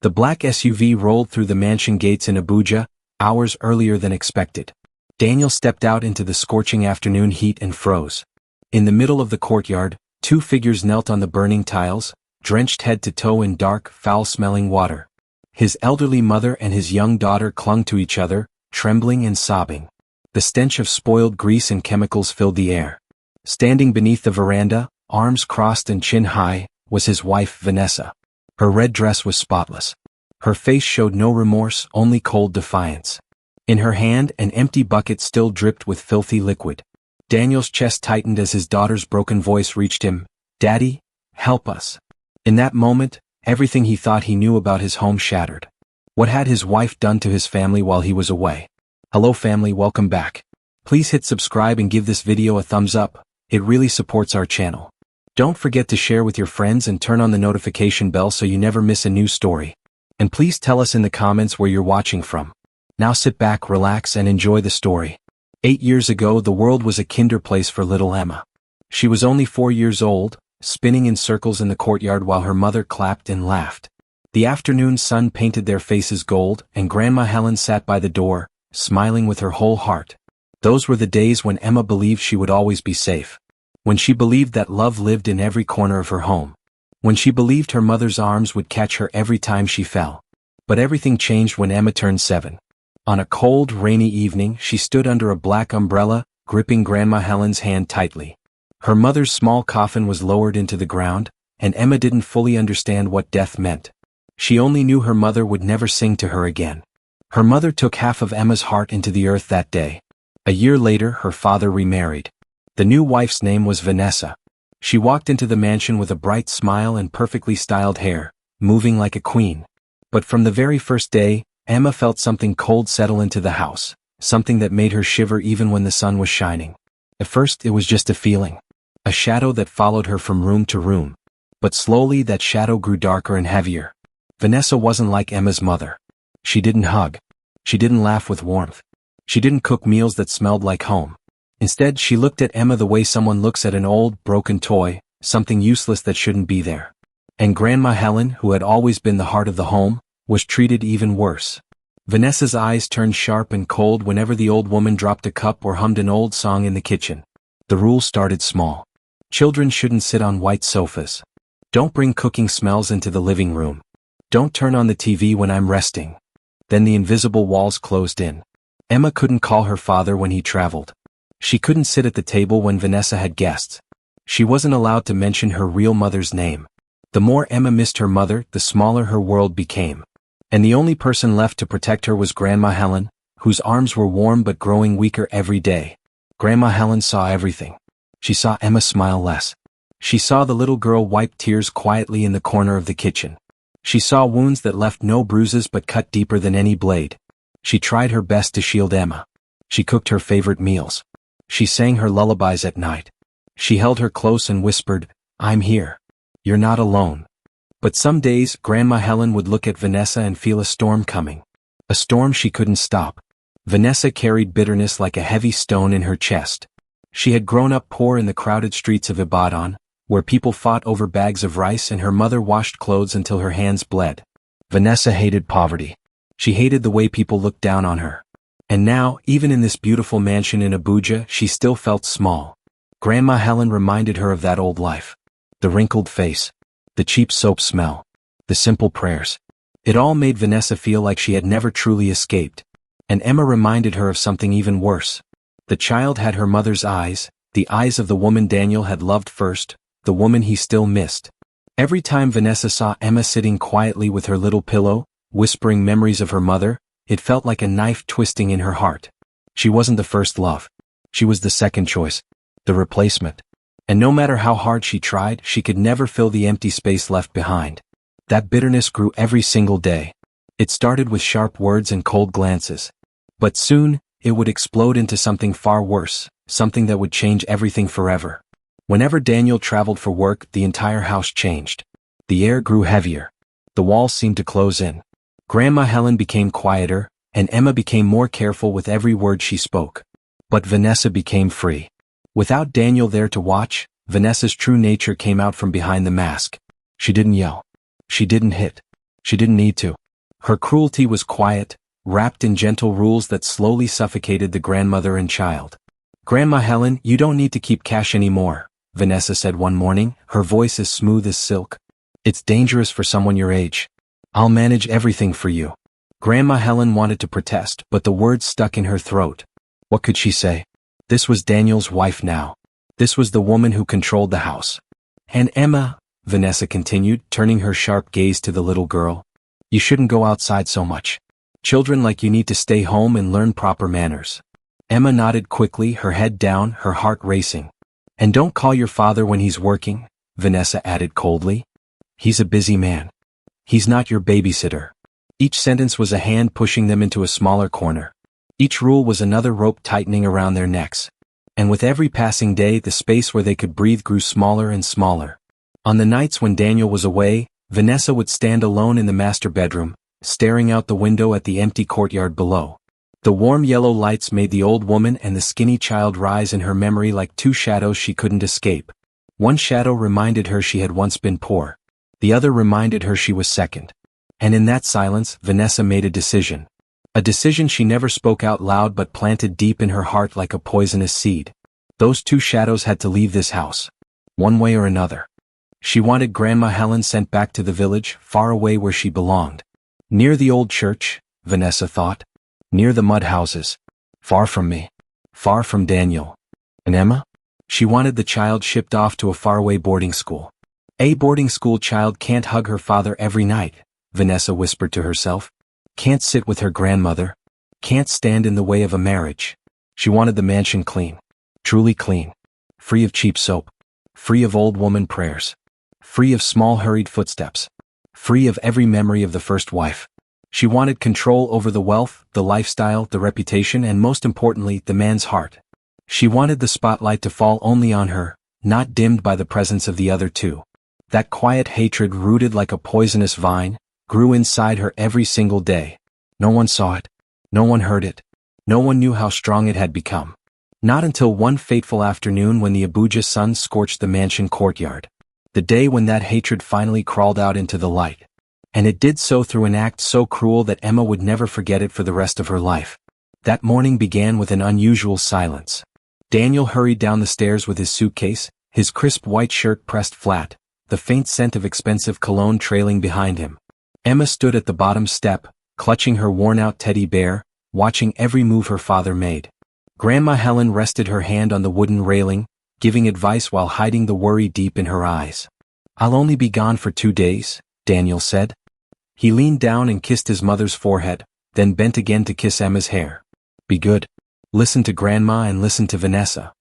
The black SUV rolled through the mansion gates in Abuja, hours earlier than expected. Daniel stepped out into the scorching afternoon heat and froze. In the middle of the courtyard, two figures knelt on the burning tiles, drenched head to toe in dark, foul-smelling water. His elderly mother and his young daughter clung to each other, trembling and sobbing. The stench of spoiled grease and chemicals filled the air. Standing beneath the veranda, arms crossed and chin high, was his wife Vanessa. Her red dress was spotless. Her face showed no remorse, only cold defiance. In her hand, an empty bucket still dripped with filthy liquid. Daniel's chest tightened as his daughter's broken voice reached him. "Daddy, help us." In that moment, everything he thought he knew about his home shattered. What had his wife done to his family while he was away? Hello family, welcome back. Please hit subscribe and give this video a thumbs up. It really supports our channel. Don't forget to share with your friends and turn on the notification bell so you never miss a new story. And please tell us in the comments where you're watching from. Now sit back, relax, and enjoy the story. 8 years ago, the world was a kinder place for little Emma. She was only 4 years old, spinning in circles in the courtyard while her mother clapped and laughed. The afternoon sun painted their faces gold, and Grandma Helen sat by the door, smiling with her whole heart. Those were the days when Emma believed she would always be safe. When she believed that love lived in every corner of her home. When she believed her mother's arms would catch her every time she fell. But everything changed when Emma turned 7. On a cold, rainy evening, she stood under a black umbrella, gripping Grandma Helen's hand tightly. Her mother's small coffin was lowered into the ground, and Emma didn't fully understand what death meant. She only knew her mother would never sing to her again. Her mother took half of Emma's heart into the earth that day. A year later, her father remarried. The new wife's name was Vanessa. She walked into the mansion with a bright smile and perfectly styled hair, moving like a queen. But from the very first day, Emma felt something cold settle into the house, something that made her shiver even when the sun was shining. At first, it was just a feeling. A shadow that followed her from room to room. But slowly that shadow grew darker and heavier. Vanessa wasn't like Emma's mother. She didn't hug. She didn't laugh with warmth. She didn't cook meals that smelled like home. Instead, she looked at Emma the way someone looks at an old, broken toy, something useless that shouldn't be there. And Grandma Helen, who had always been the heart of the home, was treated even worse. Vanessa's eyes turned sharp and cold whenever the old woman dropped a cup or hummed an old song in the kitchen. The rule started small. Children shouldn't sit on white sofas. Don't bring cooking smells into the living room. Don't turn on the TV when I'm resting. Then the invisible walls closed in. Emma couldn't call her father when he traveled. She couldn't sit at the table when Vanessa had guests. She wasn't allowed to mention her real mother's name. The more Emma missed her mother, the smaller her world became. And the only person left to protect her was Grandma Helen, whose arms were warm but growing weaker every day. Grandma Helen saw everything. She saw Emma smile less. She saw the little girl wipe tears quietly in the corner of the kitchen. She saw wounds that left no bruises but cut deeper than any blade. She tried her best to shield Emma. She cooked her favorite meals. She sang her lullabies at night. She held her close and whispered, "I'm here. You're not alone." But some days, Grandma Helen would look at Vanessa and feel a storm coming. A storm she couldn't stop. Vanessa carried bitterness like a heavy stone in her chest. She had grown up poor in the crowded streets of Ibadan, where people fought over bags of rice and her mother washed clothes until her hands bled. Vanessa hated poverty. She hated the way people looked down on her. And now, even in this beautiful mansion in Abuja, she still felt small. Grandma Helen reminded her of that old life. The wrinkled face. The cheap soap smell. The simple prayers. It all made Vanessa feel like she had never truly escaped. And Emma reminded her of something even worse. The child had her mother's eyes, the eyes of the woman Daniel had loved first, the woman he still missed. Every time Vanessa saw Emma sitting quietly with her little pillow, whispering memories of her mother, it felt like a knife twisting in her heart. She wasn't the first love. She was the second choice. The replacement. And no matter how hard she tried, she could never fill the empty space left behind. That bitterness grew every single day. It started with sharp words and cold glances. But soon, it would explode into something far worse, something that would change everything forever. Whenever Daniel traveled for work, the entire house changed. The air grew heavier. The walls seemed to close in. Grandma Helen became quieter, and Emma became more careful with every word she spoke. But Vanessa became free. Without Daniel there to watch, Vanessa's true nature came out from behind the mask. She didn't yell. She didn't hit. She didn't need to. Her cruelty was quiet, wrapped in gentle rules that slowly suffocated the grandmother and child. "Grandma Helen, you don't need to keep cash anymore," Vanessa said one morning, her voice as smooth as silk. "It's dangerous for someone your age. I'll manage everything for you." Grandma Helen wanted to protest, but the words stuck in her throat. What could she say? This was Daniel's wife now. This was the woman who controlled the house. "And Emma," Vanessa continued, turning her sharp gaze to the little girl, "you shouldn't go outside so much. Children like you need to stay home and learn proper manners." Emma nodded quickly, her head down, her heart racing. "And don't call your father when he's working," Vanessa added coldly. "He's a busy man. He's not your babysitter." Each sentence was a hand pushing them into a smaller corner. Each rule was another rope tightening around their necks. And with every passing day, the space where they could breathe grew smaller and smaller. On the nights when Daniel was away, Vanessa would stand alone in the master bedroom, staring out the window at the empty courtyard below. The warm yellow lights made the old woman and the skinny child rise in her memory like two shadows she couldn't escape. One shadow reminded her she had once been poor. The other reminded her she was second. And in that silence, Vanessa made a decision. A decision she never spoke out loud but planted deep in her heart like a poisonous seed. Those two shadows had to leave this house. One way or another. She wanted Grandma Helen sent back to the village, far away where she belonged. Near the old church, Vanessa thought. Near the mud houses. Far from me. Far from Daniel. And Emma? She wanted the child shipped off to a faraway boarding school. A boarding school child can't hug her father every night, Vanessa whispered to herself. Can't sit with her grandmother. Can't stand in the way of a marriage. She wanted the mansion clean. Truly clean. Free of cheap soap. Free of old woman prayers. Free of small hurried footsteps. Free of every memory of the first wife. She wanted control over the wealth, the lifestyle, the reputation, and most importantly, the man's heart. She wanted the spotlight to fall only on her, not dimmed by the presence of the other two. That quiet hatred, rooted like a poisonous vine, grew inside her every single day. No one saw it. No one heard it. No one knew how strong it had become. Not until one fateful afternoon when the Abuja sun scorched the mansion courtyard. The day when that hatred finally crawled out into the light. And it did so through an act so cruel that Emma would never forget it for the rest of her life. That morning began with an unusual silence. Daniel hurried down the stairs with his suitcase, his crisp white shirt pressed flat, the faint scent of expensive cologne trailing behind him. Emma stood at the bottom step, clutching her worn-out teddy bear, watching every move her father made. Grandma Helen rested her hand on the wooden railing, giving advice while hiding the worry deep in her eyes. "I'll only be gone for 2 days," Daniel said. He leaned down and kissed his mother's forehead, then bent again to kiss Emma's hair. "Be good. Listen to Grandma and listen to Vanessa."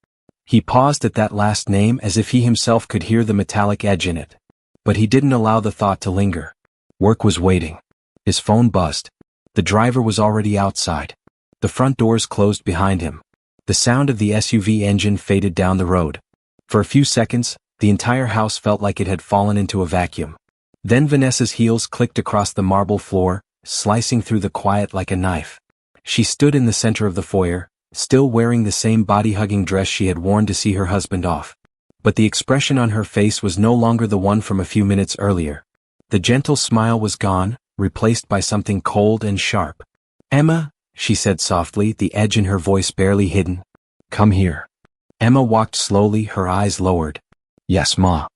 He paused at that last name as if he himself could hear the metallic edge in it. But he didn't allow the thought to linger. Work was waiting. His phone buzzed. The driver was already outside. The front doors closed behind him. The sound of the SUV engine faded down the road. For a few seconds, the entire house felt like it had fallen into a vacuum. Then Vanessa's heels clicked across the marble floor, slicing through the quiet like a knife. She stood in the center of the foyer, still wearing the same body-hugging dress she had worn to see her husband off. But the expression on her face was no longer the one from a few minutes earlier. The gentle smile was gone, replaced by something cold and sharp. "Emma," she said softly, the edge in her voice barely hidden. "Come here." Emma walked slowly, her eyes lowered. "Yes, Ma."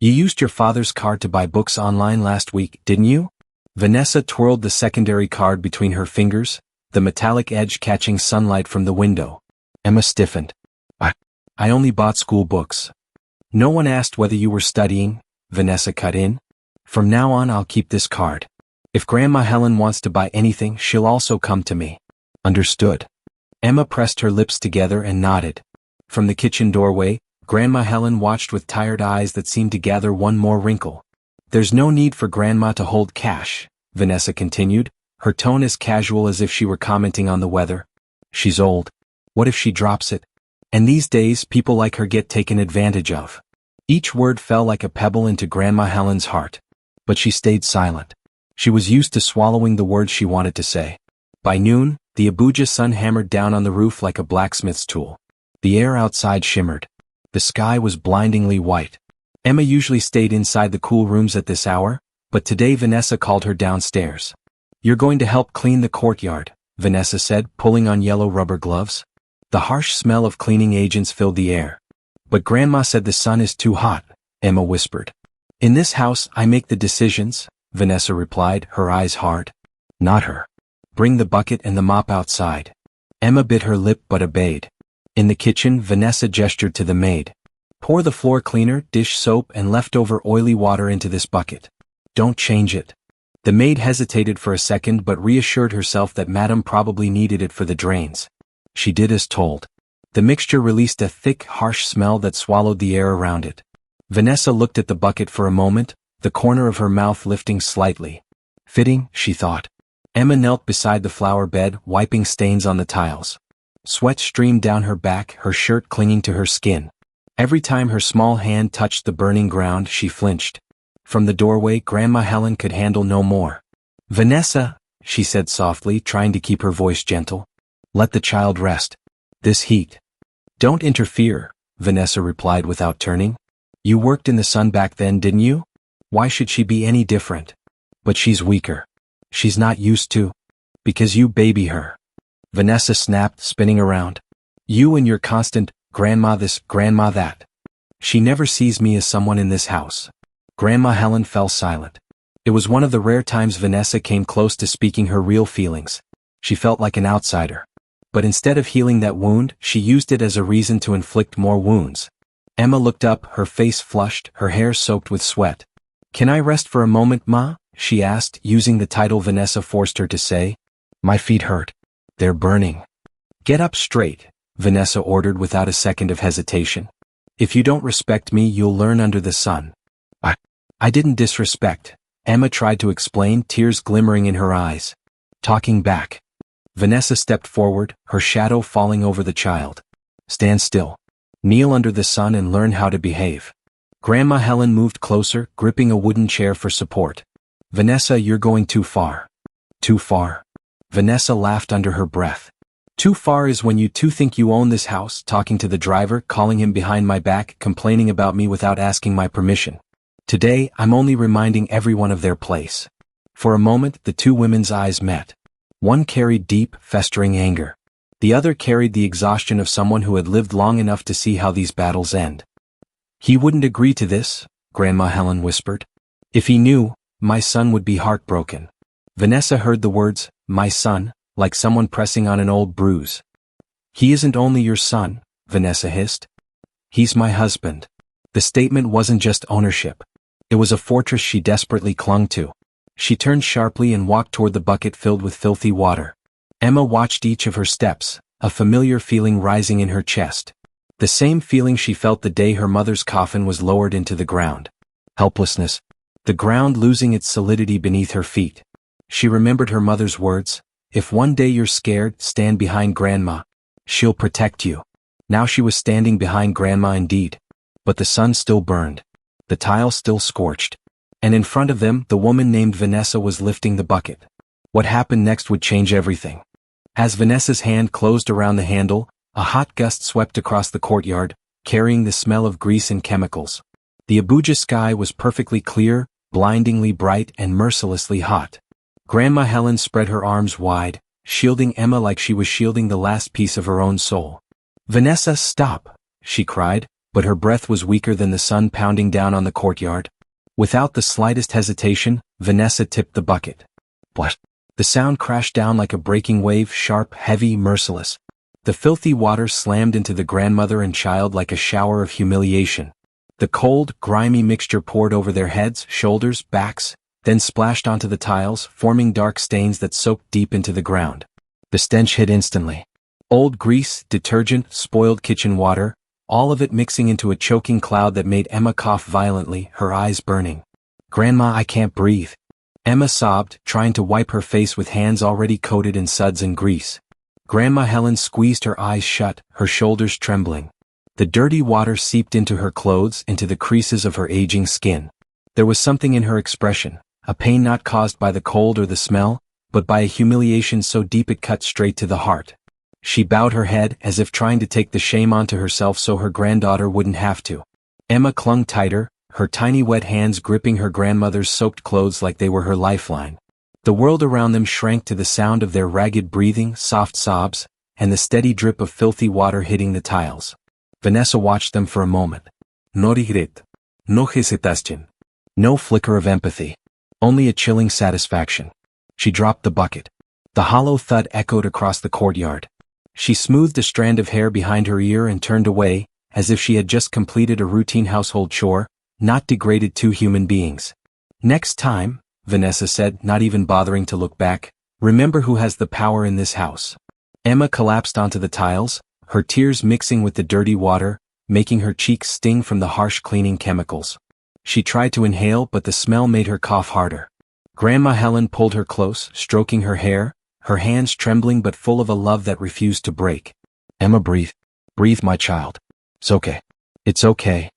"You used your father's card to buy books online last week, didn't you?" Vanessa twirled the secondary card between her fingers, the metallic edge catching sunlight from the window. Emma stiffened. I only bought school books." "No one asked whether you were studying," Vanessa cut in. "From now on I'll keep this card. If Grandma Helen wants to buy anything, she'll also come to me." "Understood." Emma pressed her lips together and nodded. From the kitchen doorway, Grandma Helen watched with tired eyes that seemed to gather one more wrinkle. "There's no need for Grandma to hold cash," Vanessa continued, her tone as casual as if she were commenting on the weather. "She's old. What if she drops it? And these days people like her get taken advantage of." Each word fell like a pebble into Grandma Helen's heart. But she stayed silent. She was used to swallowing the words she wanted to say. By noon, the Abuja sun hammered down on the roof like a blacksmith's tool. The air outside shimmered. The sky was blindingly white. Emma usually stayed inside the cool rooms at this hour, But today Vanessa called her downstairs. "You're going to help clean the courtyard," Vanessa said, pulling on yellow rubber gloves. The harsh smell of cleaning agents filled the air. "But Grandma said the sun is too hot," Emma whispered. "In this house I make the decisions," Vanessa replied, her eyes hard. "Not her. Bring the bucket and the mop outside." Emma bit her lip but obeyed. In the kitchen, Vanessa gestured to the maid. "Pour the floor cleaner, dish soap and leftover oily water into this bucket. Don't change it." The maid hesitated for a second but reassured herself that Madame probably needed it for the drains. She did as told. The mixture released a thick, harsh smell that swallowed the air around it. Vanessa looked at the bucket for a moment, the corner of her mouth lifting slightly. Fitting, she thought. Emma knelt beside the flower bed, wiping stains on the tiles. Sweat streamed down her back, her shirt clinging to her skin. Every time her small hand touched the burning ground, she flinched. From the doorway, Grandma Helen could handle no more. "Vanessa," she said softly, trying to keep her voice gentle. "Let the child rest. This heat." "Don't interfere," Vanessa replied without turning. "You worked in the sun back then, didn't you? Why should she be any different? But she's weaker. She's not used to. Because you baby her." Vanessa snapped, spinning around. "You and your constant, grandma this, grandma that. She never sees me as someone in this house." Grandma Helen fell silent. It was one of the rare times Vanessa came close to speaking her real feelings. She felt like an outsider. But instead of healing that wound, she used it as a reason to inflict more wounds. Emma looked up, her face flushed, her hair soaked with sweat. "Can I rest for a moment, Ma?" she asked, using the title Vanessa forced her to say. "My feet hurt. They're burning." "Get up straight," Vanessa ordered without a second of hesitation. "If you don't respect me, you'll learn under the sun." I didn't disrespect," Emma tried to explain, tears glimmering in her eyes. Talking back. Vanessa stepped forward, her shadow falling over the child. "Stand still. Kneel under the sun and learn how to behave." Grandma Helen moved closer, gripping a wooden chair for support. "Vanessa, you're going too far." "Too far?" Vanessa laughed under her breath. "Too far is when you two think you own this house, talking to the driver, calling him behind my back, complaining about me without asking my permission. Today, I'm only reminding everyone of their place." For a moment, the two women's eyes met. One carried deep, festering anger. The other carried the exhaustion of someone who had lived long enough to see how these battles end. "He wouldn't agree to this," Grandma Helen whispered. "If he knew, my son would be heartbroken." Vanessa heard the words, "my son," like someone pressing on an old bruise. "He isn't only your son," Vanessa hissed. "He's my husband." The statement wasn't just ownership. It was a fortress she desperately clung to. She turned sharply and walked toward the bucket filled with filthy water. Emma watched each of her steps, a familiar feeling rising in her chest. The same feeling she felt the day her mother's coffin was lowered into the ground. Helplessness. The ground losing its solidity beneath her feet. She remembered her mother's words, "If one day you're scared, stand behind Grandma. She'll protect you." Now she was standing behind Grandma indeed. But the sun still burned. The tiles still scorched. And in front of them, the woman named Vanessa was lifting the bucket. What happened next would change everything. As Vanessa's hand closed around the handle, a hot gust swept across the courtyard, carrying the smell of grease and chemicals. The Abuja sky was perfectly clear, blindingly bright and mercilessly hot. Grandma Helen spread her arms wide, shielding Emma like she was shielding the last piece of her own soul. "Vanessa, stop," she cried, but her breath was weaker than the sun pounding down on the courtyard. Without the slightest hesitation, Vanessa tipped the bucket. What? The sound crashed down like a breaking wave, sharp, heavy, merciless. The filthy water slammed into the grandmother and child like a shower of humiliation. The cold, grimy mixture poured over their heads, shoulders, backs, then splashed onto the tiles, forming dark stains that soaked deep into the ground. The stench hit instantly. Old grease, detergent, spoiled kitchen water, all of it mixing into a choking cloud that made Emma cough violently, her eyes burning. "Grandma, I can't breathe." Emma sobbed, trying to wipe her face with hands already coated in suds and grease. Grandma Helen squeezed her eyes shut, her shoulders trembling. The dirty water seeped into her clothes, into the creases of her aging skin. There was something in her expression, a pain not caused by the cold or the smell, but by a humiliation so deep it cut straight to the heart. She bowed her head as if trying to take the shame onto herself so her granddaughter wouldn't have to. Emma clung tighter, her tiny wet hands gripping her grandmother's soaked clothes like they were her lifeline. The world around them shrank to the sound of their ragged breathing, soft sobs, and the steady drip of filthy water hitting the tiles. Vanessa watched them for a moment. No regret. No hesitation. No flicker of empathy. Only a chilling satisfaction. She dropped the bucket. The hollow thud echoed across the courtyard. She smoothed a strand of hair behind her ear and turned away, as if she had just completed a routine household chore, not degraded two human beings. Next time, Vanessa said, not even bothering to look back, remember who has the power in this house. Emma collapsed onto the tiles, her tears mixing with the dirty water, making her cheeks sting from the harsh cleaning chemicals. She tried to inhale, but the smell made her cough harder. Grandma Helen pulled her close, stroking her hair, her hands trembling but full of a love that refused to break. Emma, breathe. Breathe, my child. It's okay. It's okay.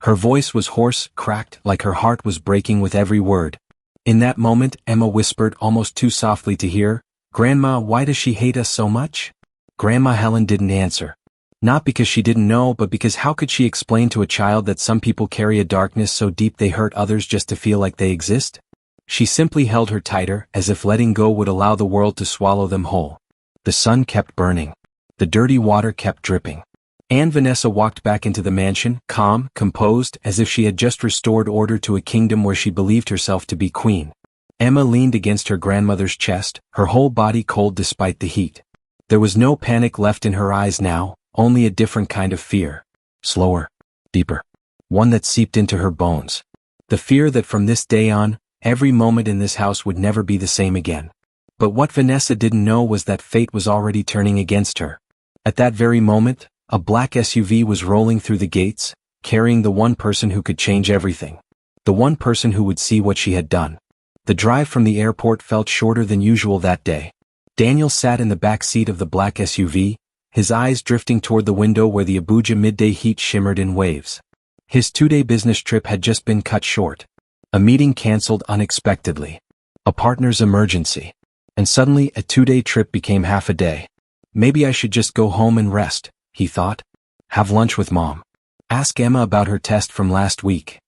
Her voice was hoarse, cracked, like her heart was breaking with every word. In that moment, Emma whispered almost too softly to hear, "Grandma, why does she hate us so much?" Grandma Helen didn't answer. Not because she didn't know, but because how could she explain to a child that some people carry a darkness so deep they hurt others just to feel like they exist? She simply held her tighter, as if letting go would allow the world to swallow them whole. The sun kept burning. The dirty water kept dripping. And Vanessa walked back into the mansion, calm, composed, as if she had just restored order to a kingdom where she believed herself to be queen. Emma leaned against her grandmother's chest, her whole body cold despite the heat. There was no panic left in her eyes now, only a different kind of fear. Slower, deeper. One that seeped into her bones. The fear that from this day on, every moment in this house would never be the same again. But what Vanessa didn't know was that fate was already turning against her. At that very moment, a black SUV was rolling through the gates, carrying the one person who could change everything. The one person who would see what she had done. The drive from the airport felt shorter than usual that day. Daniel sat in the back seat of the black SUV, his eyes drifting toward the window where the Abuja midday heat shimmered in waves. His 2-day business trip had just been cut short. A meeting canceled unexpectedly. A partner's emergency. And suddenly a 2-day trip became half a day. Maybe I should just go home and rest, he thought. Have lunch with Mom. Ask Emma about her test from last week.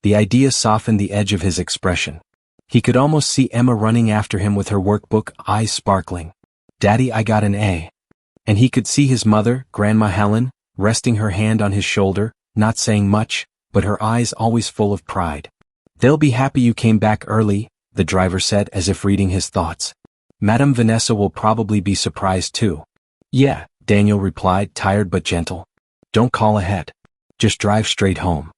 The idea softened the edge of his expression. He could almost see Emma running after him with her workbook, eyes sparkling. Daddy, I got an A. And he could see his mother, Grandma Helen, resting her hand on his shoulder, not saying much, but her eyes always full of pride. They'll be happy you came back early, the driver said as if reading his thoughts. Madame Vanessa will probably be surprised too. Yeah, Daniel replied, tired but gentle. Don't call ahead. Just drive straight home.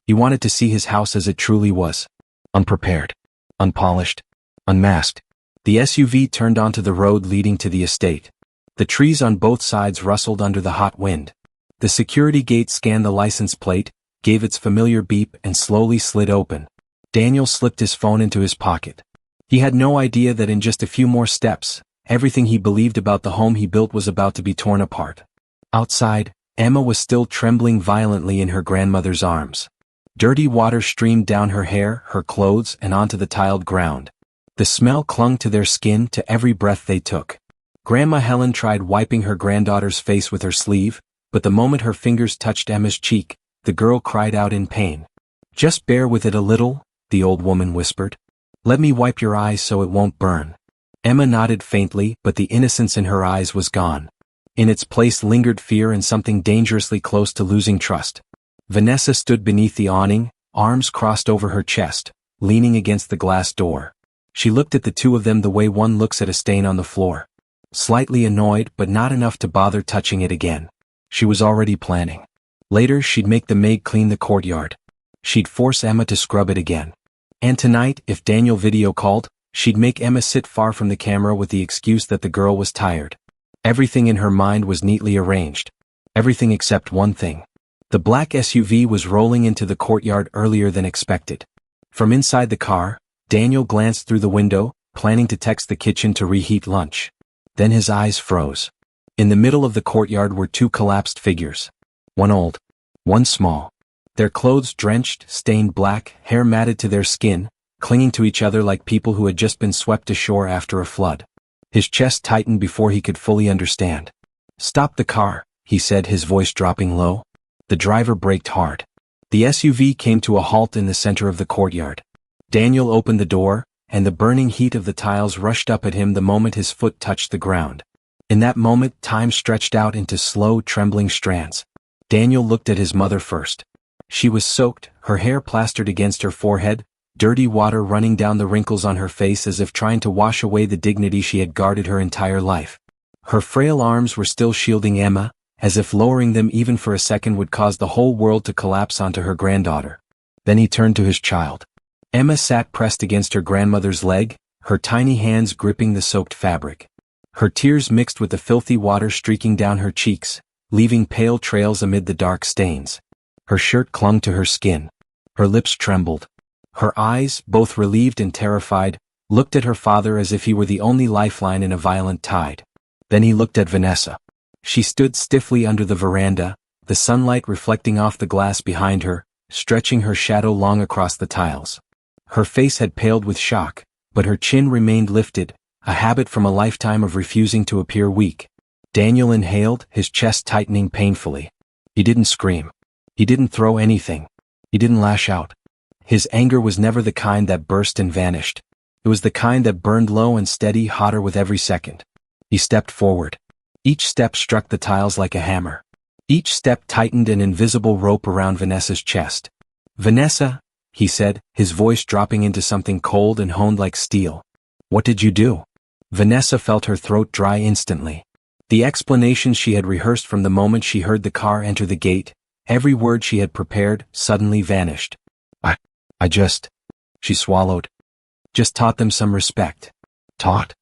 He wanted to see his house as it truly was. Unprepared. Unpolished. Unmasked. The SUV turned onto the road leading to the estate. The trees on both sides rustled under the hot wind. The security gate scanned the license plate, gave its familiar beep and slowly slid open. Daniel slipped his phone into his pocket. He had no idea that in just a few more steps, everything he believed about the home he built was about to be torn apart. Outside, Emma was still trembling violently in her grandmother's arms. Dirty water streamed down her hair, her clothes, and onto the tiled ground. The smell clung to their skin to every breath they took. Grandma Helen tried wiping her granddaughter's face with her sleeve, but the moment her fingers touched Emma's cheek, the girl cried out in pain. Just bear with it a little, the old woman whispered. Let me wipe your eyes so it won't burn. Emma nodded faintly, but the innocence in her eyes was gone. In its place lingered fear and something dangerously close to losing trust. Vanessa stood beneath the awning, arms crossed over her chest, leaning against the glass door. She looked at the two of them the way one looks at a stain on the floor. Slightly annoyed, but not enough to bother touching it again. She was already planning. Later she'd make the maid clean the courtyard. She'd force Emma to scrub it again. And tonight, if Daniel video called, she'd make Emma sit far from the camera with the excuse that the girl was tired. Everything in her mind was neatly arranged. Everything except one thing. The black SUV was rolling into the courtyard earlier than expected. From inside the car, Daniel glanced through the window, planning to text the kitchen to reheat lunch. Then his eyes froze. In the middle of the courtyard were two collapsed figures. One old, one small. Their clothes drenched, stained black, hair matted to their skin, clinging to each other like people who had just been swept ashore after a flood. His chest tightened before he could fully understand. Stop the car, he said, his voice dropping low. The driver braked hard. The SUV came to a halt in the center of the courtyard. Daniel opened the door, and the burning heat of the tiles rushed up at him the moment his foot touched the ground. In that moment, time stretched out into slow, trembling strands. Daniel looked at his mother first. She was soaked, her hair plastered against her forehead, dirty water running down the wrinkles on her face as if trying to wash away the dignity she had guarded her entire life. Her frail arms were still shielding Emma, as if lowering them even for a second would cause the whole world to collapse onto her granddaughter. Then he turned to his child. Emma sat pressed against her grandmother's leg, her tiny hands gripping the soaked fabric. Her tears mixed with the filthy water streaking down her cheeks, leaving pale trails amid the dark stains. Her shirt clung to her skin. Her lips trembled. Her eyes, both relieved and terrified, looked at her father as if he were the only lifeline in a violent tide. Then he looked at Vanessa. She stood stiffly under the veranda, the sunlight reflecting off the glass behind her, stretching her shadow long across the tiles. Her face had paled with shock, but her chin remained lifted, a habit from a lifetime of refusing to appear weak. Daniel inhaled, his chest tightening painfully. He didn't scream. He didn't throw anything. He didn't lash out. His anger was never the kind that burst and vanished. It was the kind that burned low and steady, hotter with every second. He stepped forward. Each step struck the tiles like a hammer. Each step tightened an invisible rope around Vanessa's chest. "Vanessa," he said, his voice dropping into something cold and honed like steel. "What did you do?" Vanessa felt her throat dry instantly. The explanations she had rehearsed from the moment she heard the car enter the gate, every word she had prepared, suddenly vanished. I just, she swallowed. Just taught them some respect. Taught?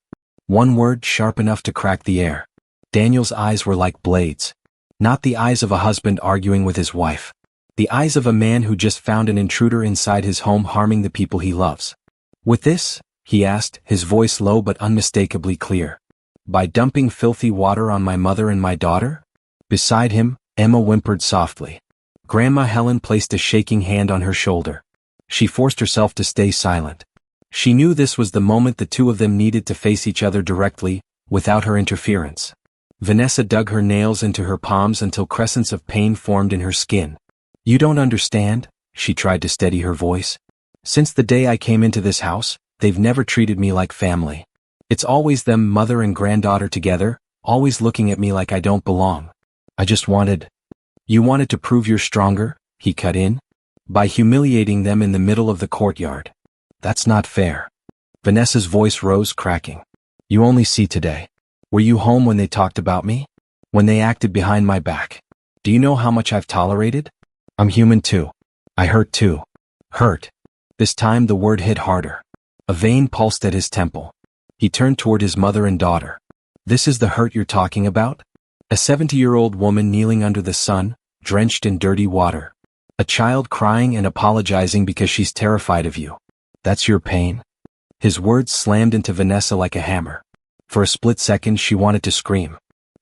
One word sharp enough to crack the air. Daniel's eyes were like blades. Not the eyes of a husband arguing with his wife. The eyes of a man who just found an intruder inside his home harming the people he loves. "With this?" he asked, his voice low but unmistakably clear. "By dumping filthy water on my mother and my daughter?" Beside him, Emma whimpered softly. Grandma Helen placed a shaking hand on her shoulder. She forced herself to stay silent. She knew this was the moment the two of them needed to face each other directly, without her interference. Vanessa dug her nails into her palms until crescents of pain formed in her skin. "You don't understand," she tried to steady her voice. "Since the day I came into this house, they've never treated me like family. It's always them, mother and granddaughter together, always looking at me like I don't belong. I just wanted—" "You wanted to prove you're stronger," he cut in. "By humiliating them in the middle of the courtyard. That's not fair." Vanessa's voice rose, cracking. "You only see today. Were you home when they talked about me? When they acted behind my back? Do you know how much I've tolerated? I'm human too. I hurt too. Hurt." This time the word hit harder. A vein pulsed at his temple. He turned toward his mother and daughter. "This is the hurt you're talking about?" A 70-year-old woman kneeling under the sun, drenched in dirty water. A child crying and apologizing because she's terrified of you. "That's your pain?" His words slammed into Vanessa like a hammer. For a split second she wanted to scream.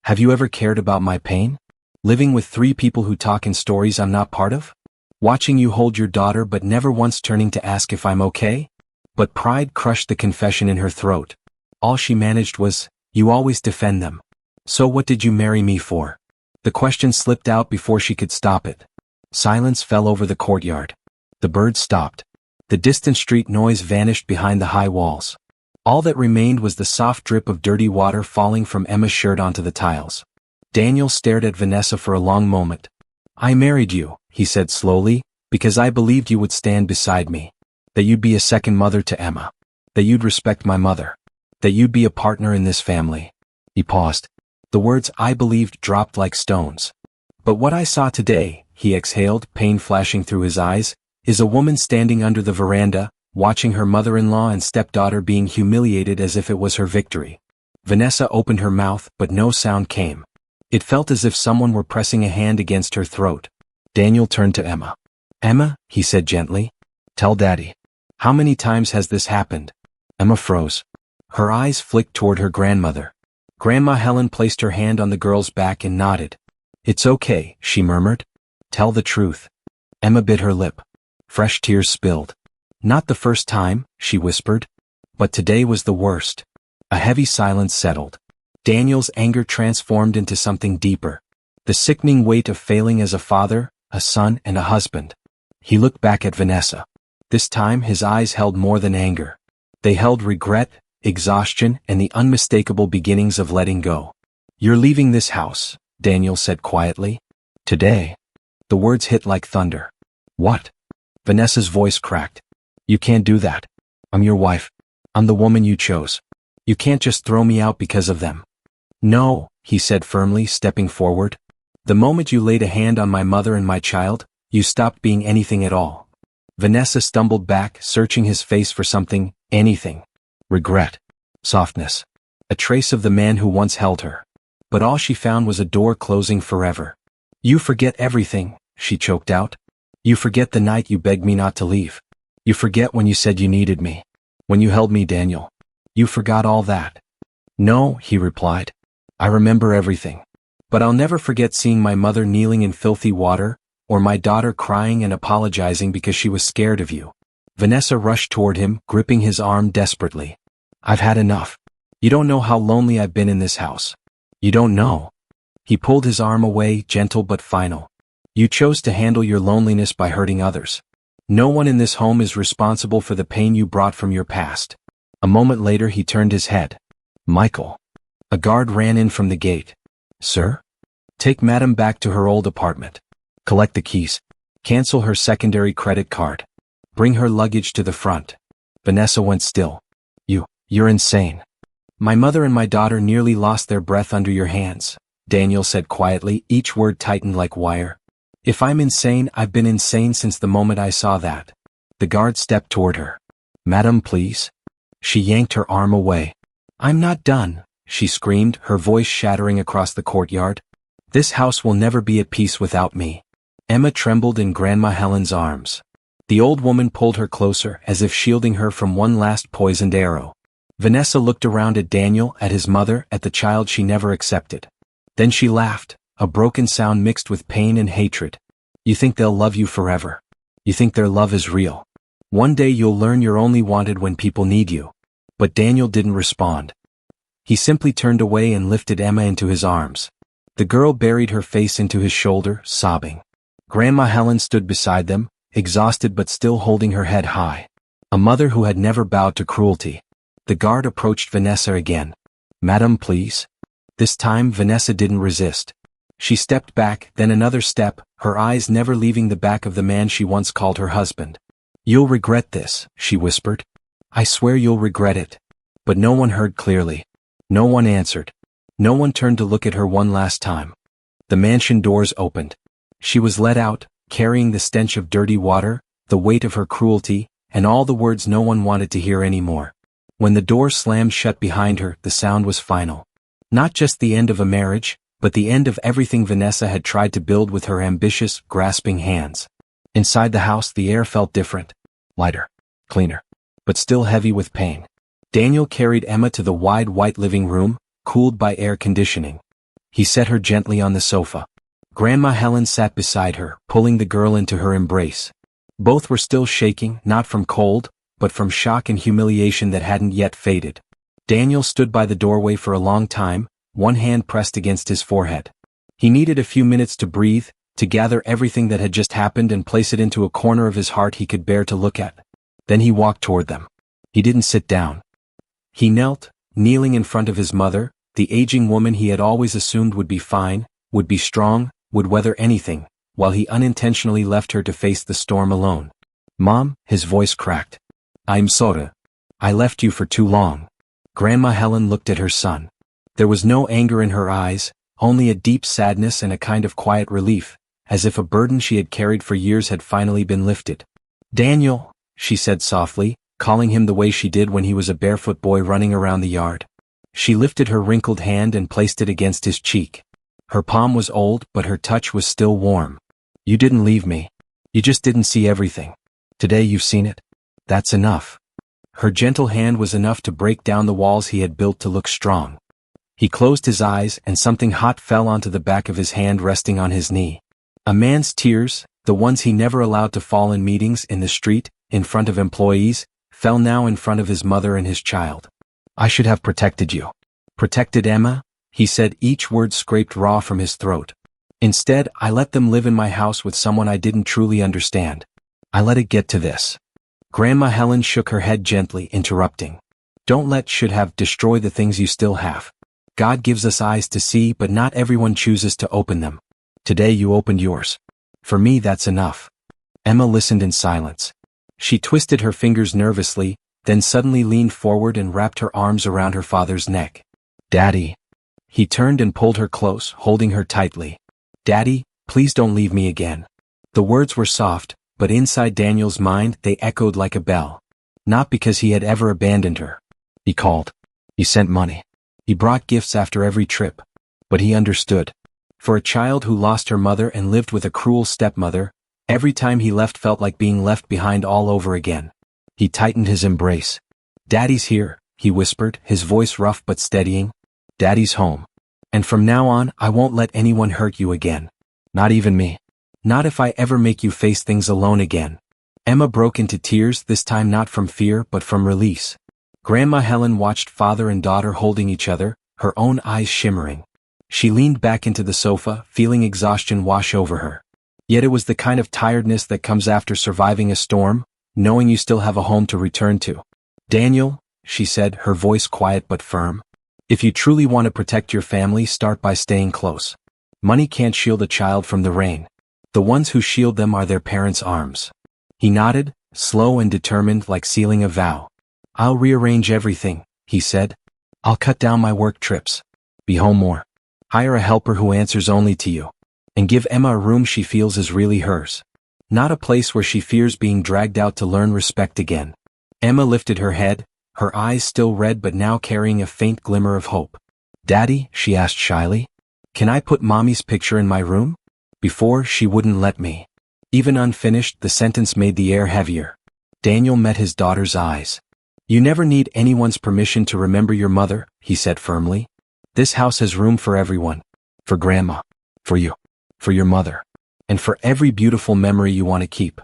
"Have you ever cared about my pain? Living with 3 people who talk in stories I'm not part of? Watching you hold your daughter but never once turning to ask if I'm okay?" But pride crushed the confession in her throat. All she managed was, "You always defend them. So what did you marry me for?" The question slipped out before she could stop it. Silence fell over the courtyard. The birds stopped. The distant street noise vanished behind the high walls. All that remained was the soft drip of dirty water falling from Emma's shirt onto the tiles. Daniel stared at Vanessa for a long moment. "I married you," he said slowly, "because I believed you would stand beside me. That you'd be a second mother to Emma. That you'd respect my mother. That you'd be a partner in this family." He paused. The words "I believed" dropped like stones. "But what I saw today," he exhaled, pain flashing through his eyes, "is a woman standing under the veranda, watching her mother-in-law and stepdaughter being humiliated as if it was her victory." Vanessa opened her mouth, but no sound came. It felt as if someone were pressing a hand against her throat. Daniel turned to Emma. "Emma," he said gently, "tell Daddy. How many times has this happened?" Emma froze. Her eyes flicked toward her grandmother. Grandma Helen placed her hand on the girl's back and nodded. "It's okay," she murmured. "Tell the truth." Emma bit her lip. Fresh tears spilled. "Not the first time," she whispered. "But today was the worst." A heavy silence settled. Daniel's anger transformed into something deeper. The sickening weight of failing as a father, a son, and a husband. He looked back at Vanessa. This time his eyes held more than anger. They held regret, exhaustion, and the unmistakable beginnings of letting go. "You're leaving this house," Daniel said quietly. "Today." The words hit like thunder. "What?" Vanessa's voice cracked. "You can't do that. I'm your wife. I'm the woman you chose. You can't just throw me out because of them." "No," he said firmly, stepping forward. "The moment you laid a hand on my mother and my child, you stopped being anything at all." Vanessa stumbled back, searching his face for something, anything. Regret. Softness. A trace of the man who once held her. But all she found was a door closing forever. "You forget everything," she choked out. "You forget the night you begged me not to leave. You forget when you said you needed me. When you held me, Daniel. You forgot all that." "No," he replied. "I remember everything. But I'll never forget seeing my mother kneeling in filthy water, or my daughter crying and apologizing because she was scared of you." Vanessa rushed toward him, gripping his arm desperately. "I've had enough. You don't know how lonely I've been in this house. You don't know." He pulled his arm away, gentle but final. "You chose to handle your loneliness by hurting others. No one in this home is responsible for the pain you brought from your past." A moment later he turned his head. "Michael." A guard ran in from the gate. "Sir?" "Take Madam back to her old apartment. Collect the keys. Cancel her secondary credit card. Bring her luggage to the front." Vanessa went still. You're insane." "My mother and my daughter nearly lost their breath under your hands," Daniel said quietly, each word tightened like wire. "If I'm insane, I've been insane since the moment I saw that." The guard stepped toward her. "Madam, please." She yanked her arm away. "I'm not done," she screamed, her voice shattering across the courtyard. "This house will never be at peace without me." Emma trembled in Grandma Helen's arms. The old woman pulled her closer, as if shielding her from one last poisoned arrow. Vanessa looked around at Daniel, at his mother, at the child she never accepted. Then she laughed, a broken sound mixed with pain and hatred. "You think they'll love you forever? You think their love is real? One day you'll learn you're only wanted when people need you." But Daniel didn't respond. He simply turned away and lifted Emma into his arms. The girl buried her face into his shoulder, sobbing. Grandma Helen stood beside them, exhausted but still holding her head high. A mother who had never bowed to cruelty. The guard approached Vanessa again. "Madam, please." This time Vanessa didn't resist. She stepped back, then another step, her eyes never leaving the back of the man she once called her husband. "You'll regret this," she whispered. "I swear you'll regret it." But no one heard clearly. No one answered. No one turned to look at her one last time. The mansion doors opened. She was let out, carrying the stench of dirty water, the weight of her cruelty, and all the words no one wanted to hear anymore. When the door slammed shut behind her, the sound was final. Not just the end of a marriage, but the end of everything Vanessa had tried to build with her ambitious, grasping hands. Inside the house the air felt different. Lighter. Cleaner. But still heavy with pain. Daniel carried Emma to the wide white living room, cooled by air conditioning. He set her gently on the sofa. Grandma Helen sat beside her, pulling the girl into her embrace. Both were still shaking, not from cold, but from shock and humiliation that hadn't yet faded. Daniel stood by the doorway for a long time, one hand pressed against his forehead. He needed a few minutes to breathe, to gather everything that had just happened and place it into a corner of his heart he could bear to look at. Then he walked toward them. He didn't sit down. He knelt, kneeling in front of his mother, the aging woman he had always assumed would be fine, would be strong, would weather anything, while he unintentionally left her to face the storm alone. "Mom," his voice cracked. "I'm sorry. I left you for too long." Grandma Helen looked at her son. There was no anger in her eyes, only a deep sadness and a kind of quiet relief, as if a burden she had carried for years had finally been lifted. "Daniel," she said softly, calling him the way she did when he was a barefoot boy running around the yard. She lifted her wrinkled hand and placed it against his cheek. Her palm was old, but her touch was still warm. "You didn't leave me. You just didn't see everything. Today you've seen it. That's enough." Her gentle hand was enough to break down the walls he had built to look strong. He closed his eyes and something hot fell onto the back of his hand resting on his knee. A man's tears, the ones he never allowed to fall in meetings, in the street, in front of employees, fell now in front of his mother and his child. "I should have protected you." "Protected Emma?" he said, each word scraped raw from his throat. "Instead, I let them live in my house with someone I didn't truly understand. I let it get to this. Grandma Helen shook her head gently, interrupting. Don't let should have destroy the things you still have. God gives us eyes to see, but not everyone chooses to open them. Today you opened yours. For me, that's enough. Emma listened in silence. She twisted her fingers nervously, then suddenly leaned forward and wrapped her arms around her father's neck. Daddy. He turned and pulled her close, holding her tightly. Daddy, please don't leave me again. The words were soft, but inside Daniel's mind they echoed like a bell. Not because he had ever abandoned her. He called. He sent money. He brought gifts after every trip. But he understood. For a child who lost her mother and lived with a cruel stepmother, every time he left felt like being left behind all over again. He tightened his embrace. Daddy's here, he whispered, his voice rough but steadying. Daddy's home. And from now on, I won't let anyone hurt you again. Not even me. Not if I ever make you face things alone again. Emma broke into tears, this time not from fear but from release. Grandma Helen watched father and daughter holding each other, her own eyes shimmering. She leaned back into the sofa, feeling exhaustion wash over her. Yet it was the kind of tiredness that comes after surviving a storm, knowing you still have a home to return to. Daniel, she said, her voice quiet but firm. If you truly want to protect your family, start by staying close. Money can't shield a child from the rain. The ones who shield them are their parents' arms. He nodded, slow and determined like sealing a vow. I'll rearrange everything, he said. I'll cut down my work trips. Be home more. Hire a helper who answers only to you. And give Emma a room she feels is really hers. Not a place where she fears being dragged out to learn respect again. Emma lifted her head, her eyes still red but now carrying a faint glimmer of hope. Daddy, she asked shyly, can I put Mommy's picture in my room? Before, she wouldn't let me. Even unfinished, the sentence made the air heavier. Daniel met his daughter's eyes. You never need anyone's permission to remember your mother, he said firmly. This house has room for everyone. For Grandma. For you. For your mother. And for every beautiful memory you want to keep.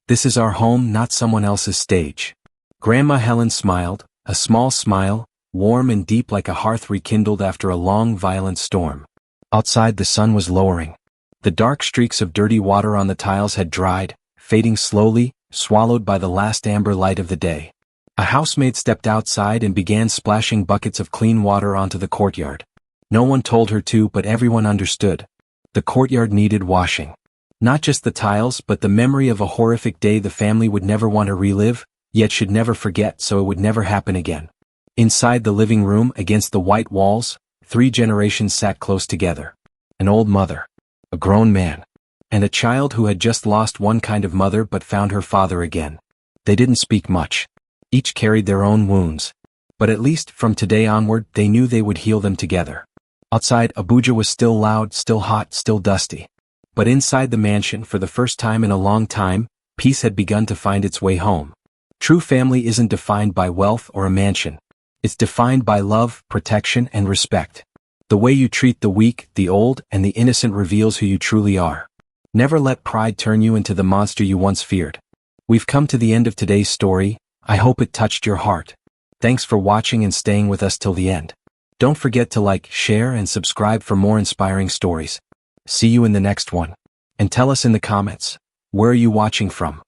This is our home, not someone else's stage. Grandma Helen smiled, a small smile, warm and deep like a hearth rekindled after a long, violent storm. Outside the sun was lowering. The dark streaks of dirty water on the tiles had dried, fading slowly, swallowed by the last amber light of the day. A housemaid stepped outside and began splashing buckets of clean water onto the courtyard. No one told her to, but everyone understood. The courtyard needed washing. Not just the tiles, but the memory of a horrific day the family would never want to relive, yet should never forget so it would never happen again. Inside the living room, against the white walls, 3 generations sat close together. An old mother. A grown man. And a child who had just lost one kind of mother but found her father again. They didn't speak much. Each carried their own wounds. But at least, from today onward, they knew they would heal them together. Outside, Abuja was still loud, still hot, still dusty. But inside the mansion, for the first time in a long time, peace had begun to find its way home. True family isn't defined by wealth or a mansion. It's defined by love, protection, and respect. The way you treat the weak, the old, and the innocent reveals who you truly are. Never let pride turn you into the monster you once feared. We've come to the end of today's story. I hope it touched your heart. Thanks for watching and staying with us till the end. Don't forget to like, share, and subscribe for more inspiring stories. See you in the next one. And tell us in the comments, where are you watching from?